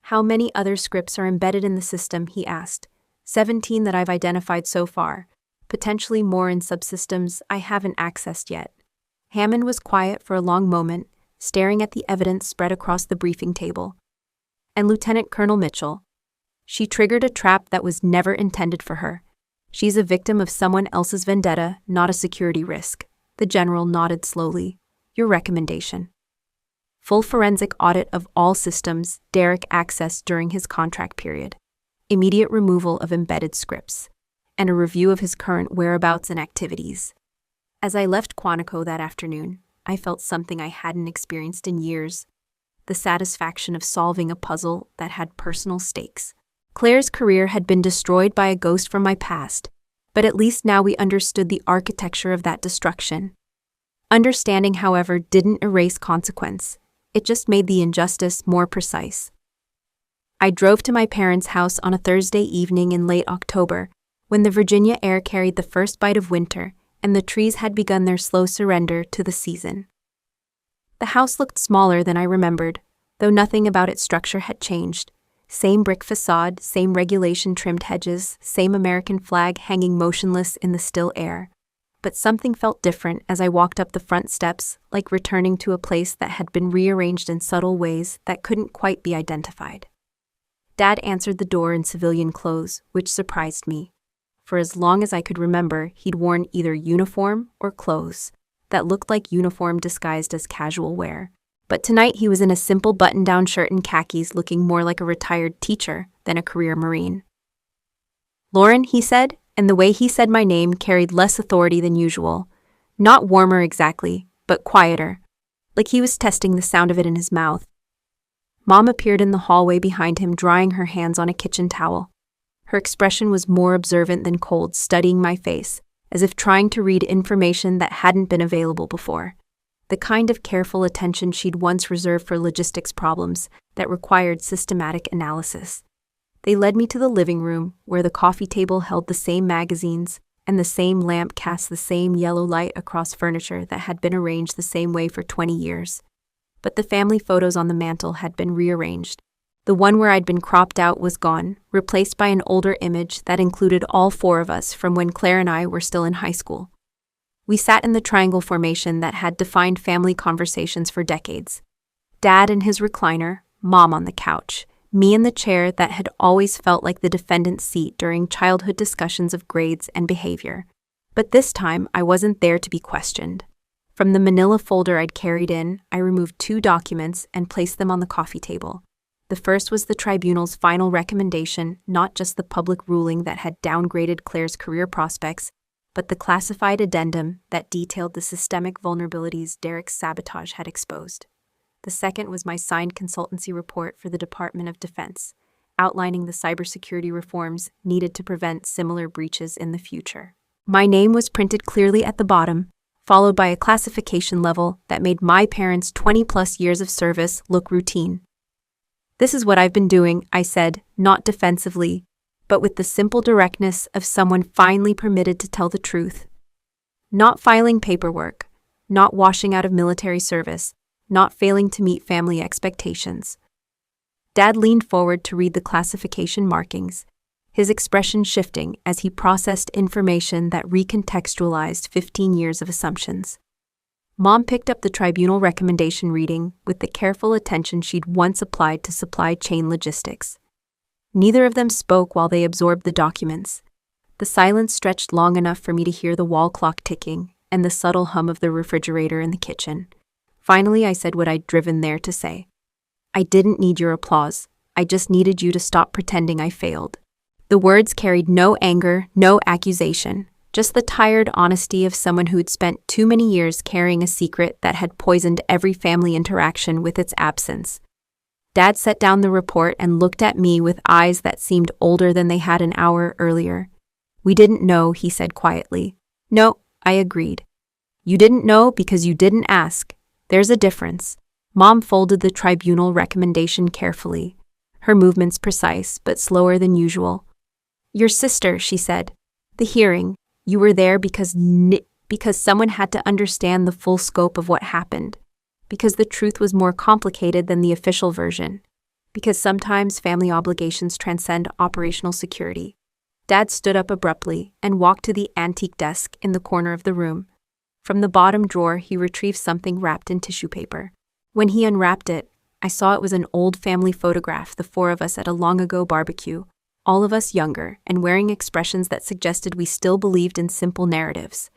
How many other scripts are embedded in the system, he asked. 17 that I've identified so far. Potentially more in subsystems I haven't accessed yet. Hammond was quiet for a long moment, staring at the evidence spread across the briefing table. And Lieutenant Colonel Mitchell. She triggered a trap that was never intended for her. She's a victim of someone else's vendetta, not a security risk. The general nodded slowly. Your recommendation. Full forensic audit of all systems Derek accessed during his contract period. Immediate removal of embedded scripts. And a review of his current whereabouts and activities. As I left Quantico that afternoon, I felt something I hadn't experienced in years. The satisfaction of solving a puzzle that had personal stakes. Claire's career had been destroyed by a ghost from my past, but at least now we understood the architecture of that destruction. Understanding, however, didn't erase consequence. It just made the injustice more precise. I drove to my parents' house on a Thursday evening in late October, when the Virginia air carried the first bite of winter and the trees had begun their slow surrender to the season. The house looked smaller than I remembered, though nothing about its structure had changed. Same brick facade, same regulation-trimmed hedges, same American flag hanging motionless in the still air. But something felt different as I walked up the front steps, like returning to a place that had been rearranged in subtle ways that couldn't quite be identified. Dad answered the door in civilian clothes, which surprised me. For as long as I could remember, he'd worn either uniform or clothes that looked like uniform disguised as casual wear. But tonight he was in a simple button-down shirt and khakis, looking more like a retired teacher than a career Marine. "Lauren," he said, and the way he said my name carried less authority than usual. Not warmer exactly, but quieter, like he was testing the sound of it in his mouth. Mom appeared in the hallway behind him, drying her hands on a kitchen towel. Her expression was more observant than cold, studying my face, as if trying to read information that hadn't been available before. The kind of careful attention she'd once reserved for logistics problems that required systematic analysis. They led me to the living room, where the coffee table held the same magazines, and the same lamp cast the same yellow light across furniture that had been arranged the same way for 20 years. But the family photos on the mantel had been rearranged. The one where I'd been cropped out was gone, replaced by an older image that included all four of us from when Claire and I were still in high school. We sat in the triangle formation that had defined family conversations for decades. Dad in his recliner, Mom on the couch, me in the chair that had always felt like the defendant's seat during childhood discussions of grades and behavior. But this time, I wasn't there to be questioned. From the manila folder I'd carried in, I removed 2 documents and placed them on the coffee table. The first was the tribunal's final recommendation, not just the public ruling that had downgraded Claire's career prospects, but the classified addendum that detailed the systemic vulnerabilities Derek's sabotage had exposed. The second was my signed consultancy report for the Department of Defense, outlining the cybersecurity reforms needed to prevent similar breaches in the future. My name was printed clearly at the bottom, followed by a classification level that made my parents' 20-plus years of service look routine. "This is what I've been doing," I said, not defensively, but with the simple directness of someone finally permitted to tell the truth. Not filing paperwork, not washing out of military service, not failing to meet family expectations. Dad leaned forward to read the classification markings, his expression shifting as he processed information that recontextualized 15 years of assumptions. Mom picked up the tribunal recommendation reading with the careful attention she'd once applied to supply chain logistics. Neither of them spoke while they absorbed the documents. The silence stretched long enough for me to hear the wall clock ticking and the subtle hum of the refrigerator in the kitchen. Finally, I said what I'd driven there to say. "I didn't need your applause. I just needed you to stop pretending I failed." The words carried no anger, no accusation, just the tired honesty of someone who'd spent too many years carrying a secret that had poisoned every family interaction with its absence. Dad set down the report and looked at me with eyes that seemed older than they had an hour earlier. "We didn't know," he said quietly. "No," I agreed. "You didn't know because you didn't ask. There's a difference." Mom folded the tribunal recommendation carefully, her movements precise but slower than usual. "Your sister," she said. "The hearing. You were there because someone had to understand the full scope of what happened. Because the truth was more complicated than the official version. Because sometimes family obligations transcend operational security." Dad stood up abruptly and walked to the antique desk in the corner of the room. From the bottom drawer, he retrieved something wrapped in tissue paper. When he unwrapped it, I saw it was an old family photograph, the 4 of us at a long-ago barbecue, all of us younger and wearing expressions that suggested we still believed in simple narratives.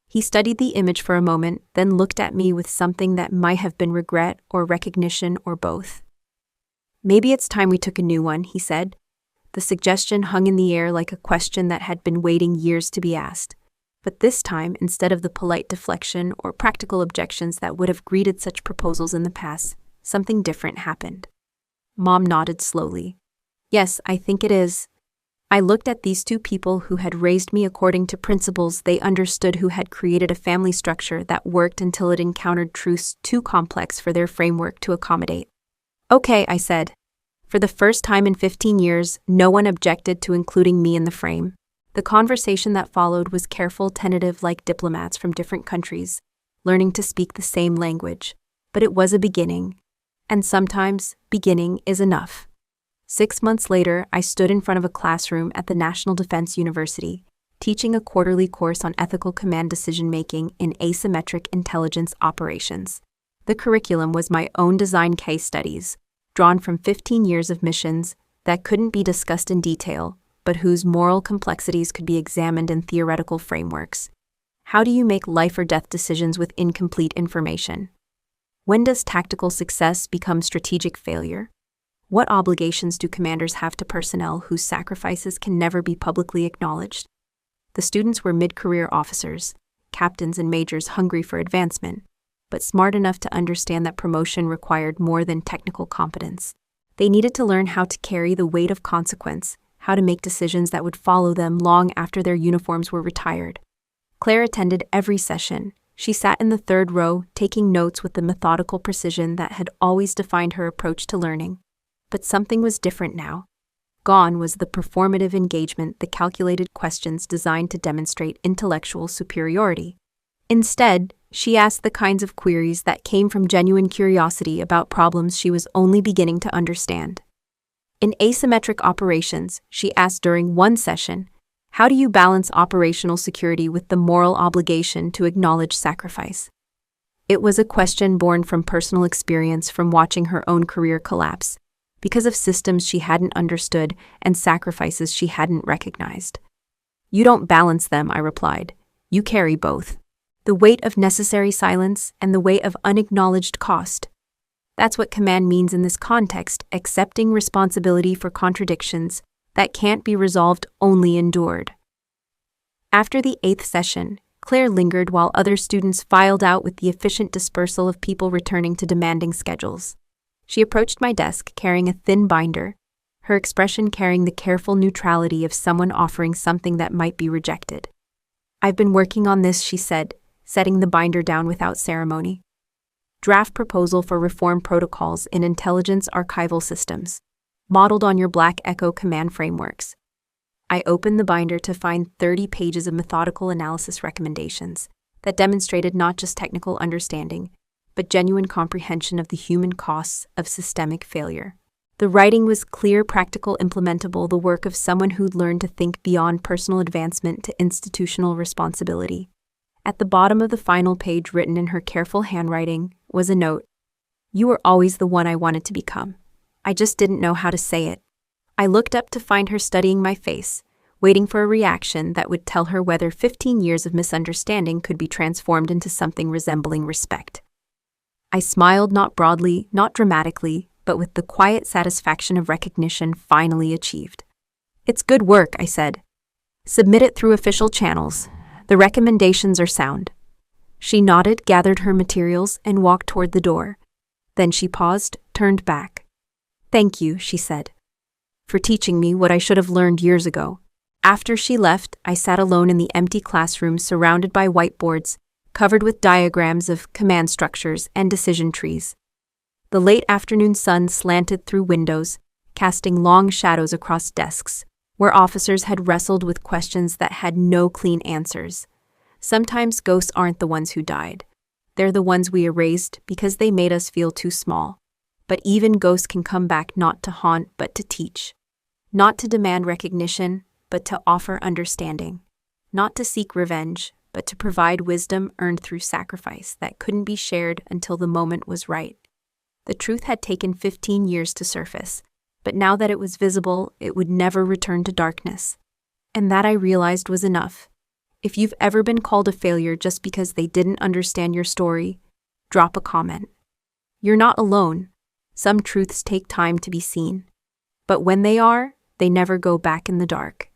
He studied the image for a moment, then looked at me with something that might have been regret or recognition or both. "Maybe it's time we took a new one," he said. The suggestion hung in the air like a question that had been waiting years to be asked. But this time, instead of the polite deflection or practical objections that would have greeted such proposals in the past, something different happened. Mom nodded slowly. "Yes, I think it is." I looked at these 2 people who had raised me according to principles they understood, who had created a family structure that worked until it encountered truths too complex for their framework to accommodate. "Okay," I said. For the first time in 15 years, no one objected to including me in the frame. The conversation that followed was careful, tentative, like diplomats from different countries, learning to speak the same language. But it was a beginning. And sometimes, beginning is enough. 6 months later, I stood in front of a classroom at the National Defense University, teaching a quarterly course on ethical command decision-making in asymmetric intelligence operations. The curriculum was my own design case studies, drawn from 15 years of missions that couldn't be discussed in detail, but whose moral complexities could be examined in theoretical frameworks. How do you make life or death decisions with incomplete information? When does tactical success become strategic failure? What obligations do commanders have to personnel whose sacrifices can never be publicly acknowledged? The students were mid-career officers, captains and majors hungry for advancement, but smart enough to understand that promotion required more than technical competence. They needed to learn how to carry the weight of consequence, how to make decisions that would follow them long after their uniforms were retired. Claire attended every session. She sat in the third row, taking notes with the methodical precision that had always defined her approach to learning. But something was different now. Gone was the performative engagement, the calculated questions designed to demonstrate intellectual superiority. Instead, she asked the kinds of queries that came from genuine curiosity about problems she was only beginning to understand. In asymmetric operations, she asked during one session, how do you balance operational security with the moral obligation to acknowledge sacrifice? It was a question born from personal experience from watching her own career collapse, because of systems she hadn't understood and sacrifices she hadn't recognized. You don't balance them, I replied. You carry both. The weight of necessary silence and the weight of unacknowledged cost. That's what command means in this context, accepting responsibility for contradictions that can't be resolved, only endured. After the 8th session, Claire lingered while other students filed out with the efficient dispersal of people returning to demanding schedules. She approached my desk carrying a thin binder, her expression carrying the careful neutrality of someone offering something that might be rejected. I've been working on this, she said, setting the binder down without ceremony. Draft proposal for reform protocols in intelligence archival systems, modeled on your Black Echo command frameworks. I opened the binder to find 30 pages of methodical analysis recommendations that demonstrated not just technical understanding, but genuine comprehension of the human costs of systemic failure. The writing was clear, practical, implementable, the work of someone who'd learned to think beyond personal advancement to institutional responsibility. At the bottom of the final page, written in her careful handwriting, was a note. You were always the one I wanted to become. I just didn't know how to say it. I looked up to find her studying my face, waiting for a reaction that would tell her whether 15 years of misunderstanding could be transformed into something resembling respect. I smiled, not broadly, not dramatically, but with the quiet satisfaction of recognition finally achieved. It's good work, I said. Submit it through official channels. The recommendations are sound. She nodded, gathered her materials, and walked toward the door. Then she paused, turned back. Thank you, she said, for teaching me what I should have learned years ago. After she left, I sat alone in the empty classroom surrounded by whiteboards, covered with diagrams of command structures and decision trees. The late afternoon sun slanted through windows, casting long shadows across desks, where officers had wrestled with questions that had no clean answers. Sometimes ghosts aren't the ones who died. They're the ones we erased because they made us feel too small. But even ghosts can come back not to haunt but to teach. Not to demand recognition, but to offer understanding. Not to seek revenge, but to provide wisdom earned through sacrifice that couldn't be shared until the moment was right. The truth had taken 15 years to surface, but now that it was visible, it would never return to darkness. And that, I realized, was enough. If you've ever been called a failure just because they didn't understand your story, drop a comment. You're not alone. Some truths take time to be seen. But when they are, they never go back in the dark.